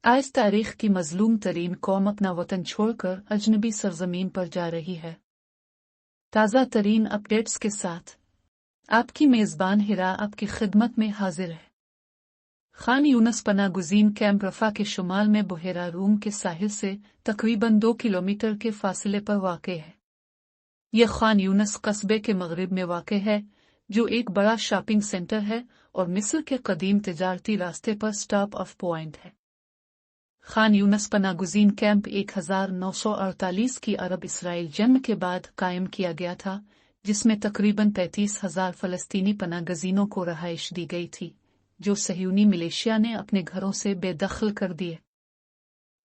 आज तारीख की मजलूम तरीन कौम अपना वतन छोड़कर अजनबी सरजमीन पर जा रही है। ताज़ा तरीन अपडेट्स के साथ आपकी मेज़बान हिरा आपकी खिदमत में हाजिर है। खान यूनस पना गुज़ीन कैंप रफ़ा के शुमाल में बुहेरा रूम के साहिल से तकरीबन 2 किलोमीटर के फासले पर वाक़ है। यह खान यूनस कस्बे के मगरिब में वाक़ है, जो एक बड़ा शॉपिंग सेंटर है और मिस्र के कदीम तिजारती रास्ते पर स्टॉप ऑफ पॉइंट है। खान यूनस पना गुज़ीन कैंप 1948 की अरब इसराइल जंग के बाद कायम किया गया था, जिसमें तकरीबन 35,000 फ़लस्तीनी पना गज़ीनों को रहाइश दी गई थी, जो सहयूनी मिलिशिया ने अपने घरों से बेदखल कर दिए।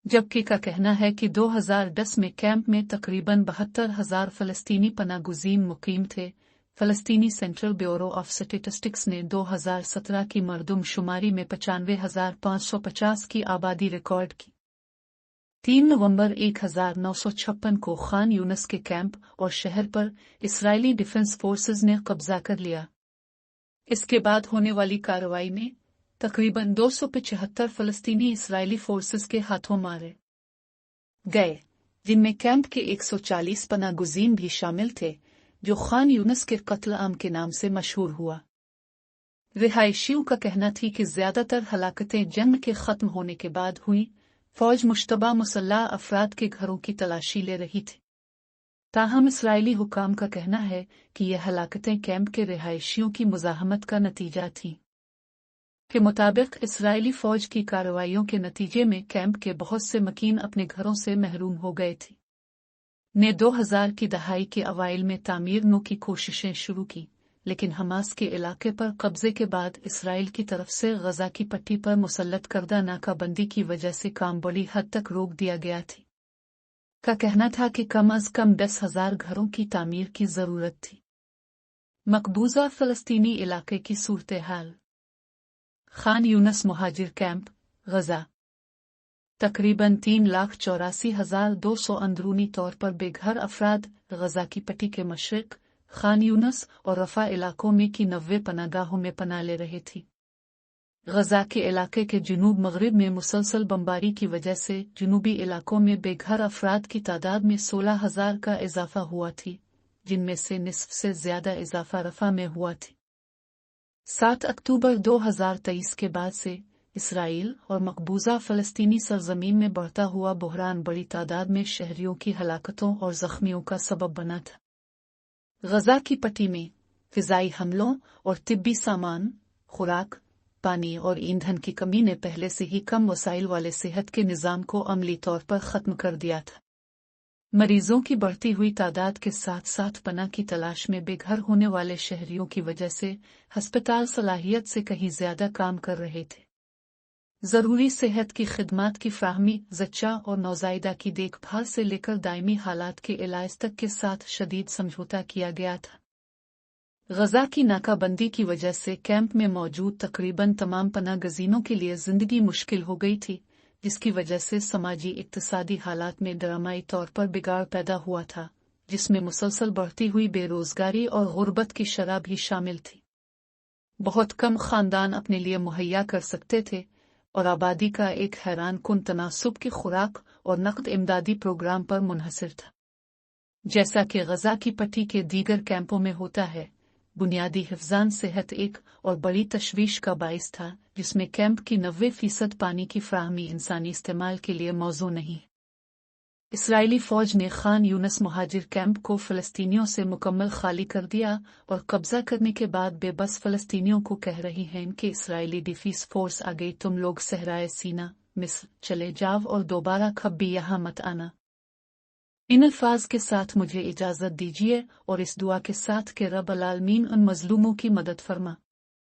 जबकि का कहना है कि 2010 में कैंप में तकरीबन 72,000 फ़लस्तीनी पना गुज़ीन मुकीम थे। फ़लस्तीनी सेंट्रल ब्यूरो ऑफ स्टैटिस्टिक्स ने 2017 की मरदमशुमारी में 95,550 की आबादी रिकॉर्ड की। 3 नवंबर 1956 को खान यूनस के कैंप और शहर पर इस्राएली डिफेंस फोर्सेस ने कब्जा कर लिया। इसके बाद होने वाली कार्रवाई में तकरीबन 275 फ़लस्तीनी इस्राएली फोर्सेस के हाथों मारे गए, जिनमें कैंप के 140 पना गुज़ीन भी शामिल थे, जो खान यूनस के कत्ल आम के नाम से मशहूर हुआ। रिहायशियों का कहना थी कि ज्यादातर हलाकतें जंग के खत्म होने के बाद हुई। फौज मुश्तबा मुसल्लह अफराद के घरों की तलाशी ले रही थी। ताहम इस्राएली हुकाम का कहना है कि यह हलाकतें कैंप के रिहायशियों की मुज़ाहमत का नतीजा थीं। के मुताबिक इस्राएली फौज की कार्रवाइयों के नतीजे में कैंप के बहुत से मकीन अपने घरों से महरूम हो गए थे। ने 2000 की दहाई के अवाइल में तामीर की कोशिशें शुरू की, लेकिन हमास के इलाके पर कब्जे के बाद इसराइल की तरफ से गजा की पट्टी पर मुसल्लत करदा नाकाबंदी की वजह से काम बड़ी हद तक रोक दिया गया थी। का कहना था कि कम अज कम 10,000 घरों की तामीर की जरूरत थी। मकबूजा फ़लस्तीनी इलाके की सूरत हाल। खान यूनस मुहाजिर कैंप, गजा। तकरीबन 3,84,200 अंदरूनी तौर पर बेघर अफराद गजा की पट्टी के मशरिक, खान यूनस और रफा इलाकों में की 90 पनागाहों में पना ले रहे थी। गजा के इलाके के जुनूब मगरिब में मुसलसल बमबारी की वजह से जुनूबी इलाकों में बेघर अफराद की तादाद में 16,000 का इजाफा हुआ थी, जिनमें से निस्फ से ज्यादा इजाफा रफा में हुआ थी। 7 अक्टूबर 2023 के बाद से इसराइल और मकबूजा फ़लस्तीनी सरजमीन में बढ़ता हुआ बहरान बड़ी तादाद में शहरियों की हलाकतों और जख्मियों का सबब बना था। गजा की पट्टी में फ़िज़ाई हमलों और तिब्बी सामान, खुराक, पानी और ईंधन की कमी ने पहले से ही कम वसाइल वाले सेहत के निज़ाम को अमली तौर पर ख़त्म कर दिया था। मरीजों की बढ़ती हुई तादाद के साथ साथ पनाह की तलाश में बेघर होने वाले शहरियों की वजह से हस्पताल सलाहियत से कहीं ज्यादा काम कर रहे थे। जरूरी सेहत की खिदमात की फ्राहमी, ज़च्चा और नौज़ायदा की देखभाल से लेकर दायमी हालात के इलाज तक के साथ शदीद समझौता किया गया था। गजा की नाकाबंदी की वजह से कैंप में मौजूद तकरीबन तमाम पनाह गज़ीनों के लिए जिंदगी मुश्किल हो गई थी, जिसकी वजह से समाजी इक्तिसादी हालात में ड्रामाई तौर पर बिगाड़ पैदा हुआ था, जिसमें मुसलसल बढ़ती हुई बेरोजगारी और गुर्बत की शरह भी शामिल थी। बहुत कम खानदान अपने लिए मुहैया कर सकते थे और आबादी का एक हैरान कुन तनासुब की खुराक और नकद इमदादी प्रोग्राम पर मुनहसर था। जैसा कि गजा की पट्टी के दीगर कैंपों में होता है, बुनियादी हिफ्ज़ान सेहत एक और बड़ी तशवीश का बाइस था, जिसमें कैंप की 90% पानी की फ्राहमी इंसानी इस्तेमाल के लिए मौजू नहीं। इसराइली फौज ने खान यूनस मुहाजिर कैंप को फ़लस्तीनियों से मुकम्मल खाली कर दिया और कब्जा करने के बाद बेबस फ़लस्तीनियों को कह रही हैं कि इसराइली डिफेंस फोर्स आ गई, तुम लोग सहराए सीना, मिस्र चले जाओ और दोबारा कभी यहाँ मत आना। इन अल्फाज के साथ मुझे इजाज़त दीजिए और इस दुआ के साथ कि रब अल आलमीन उन मज़लूमों की मदद फरमा।